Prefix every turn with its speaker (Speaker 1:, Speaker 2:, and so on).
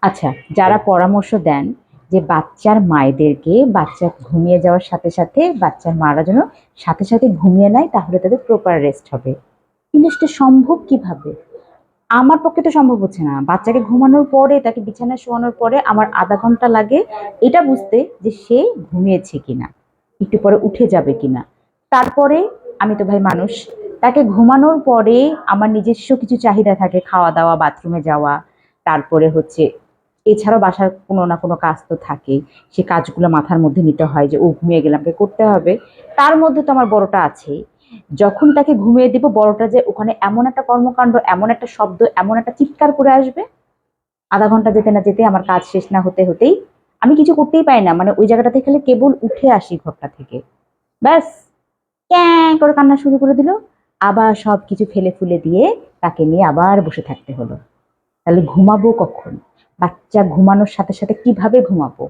Speaker 1: আচ্ছা, যারা পরামর্শ দেন যে বাচ্চার মায়েদেরকে বাচ্চা ঘুমিয়ে যাওয়ার সাথে সাথে বাচ্চার মারা যেন সাথে সাথে ঘুমিয়ে নেয় তাহলে তাদের প্রপার রেস্ট হবে। কিন্তু সেটা সম্ভব কিভাবে? আমার পক্ষে তো সম্ভব হচ্ছে না। বাচ্চাকে ঘুমানোর পরে তাকে বিছানায় শোয়ানোর পরে আমার ০.৫ ঘন্টা লাগে এটা বুঝতে যে সে ঘুমিয়েছে কিনা, একটু পরে উঠে যাবে কিনা। তারপরে আমি তো ভাই মানুষ, তাকে ঘুমানোর পরে আমার নিজস্ব কিছু চাহিদা থাকে, খাওয়া দাওয়া, বাথরুমে যাওয়া, তারপরে হচ্ছে এছাড়াও বাসার কোনো না কোনো কাজ তো থাকেই। সে কাজগুলো মাথার মধ্যে নিতে হয় যে ও ঘুমিয়ে গেলে আমাকে করতে হবে। তার মধ্যে তো আমার বড়টা আছেই। যখন তাকে ঘুমিয়ে দিব বড়টা যে ওখানে এমন একটা কর্মকাণ্ড, এমন একটা শব্দ, এমন একটা চিৎকার করে আসবে, ০.৫ ঘন্টা যেতে না যেতে আমার কাজ শেষ না হতে হতেই আমি কিছু করতেই পারি না। মানে ওই জায়গাটা থেকে খালি কেবল উঠে আসি ঘরটা থেকে। ব্যাস ক্যাঁ করে কান্না শুরু করে দিল। আবার সবকিছু ফেলে ফুলে দিয়ে তাকে নিয়ে আবার বসে থাকতে হলো। তাহলে ঘুমাবো কখন? বাচ্চা ঘুমানোর সাথে সাথে কিভাবে ঘুমাবো?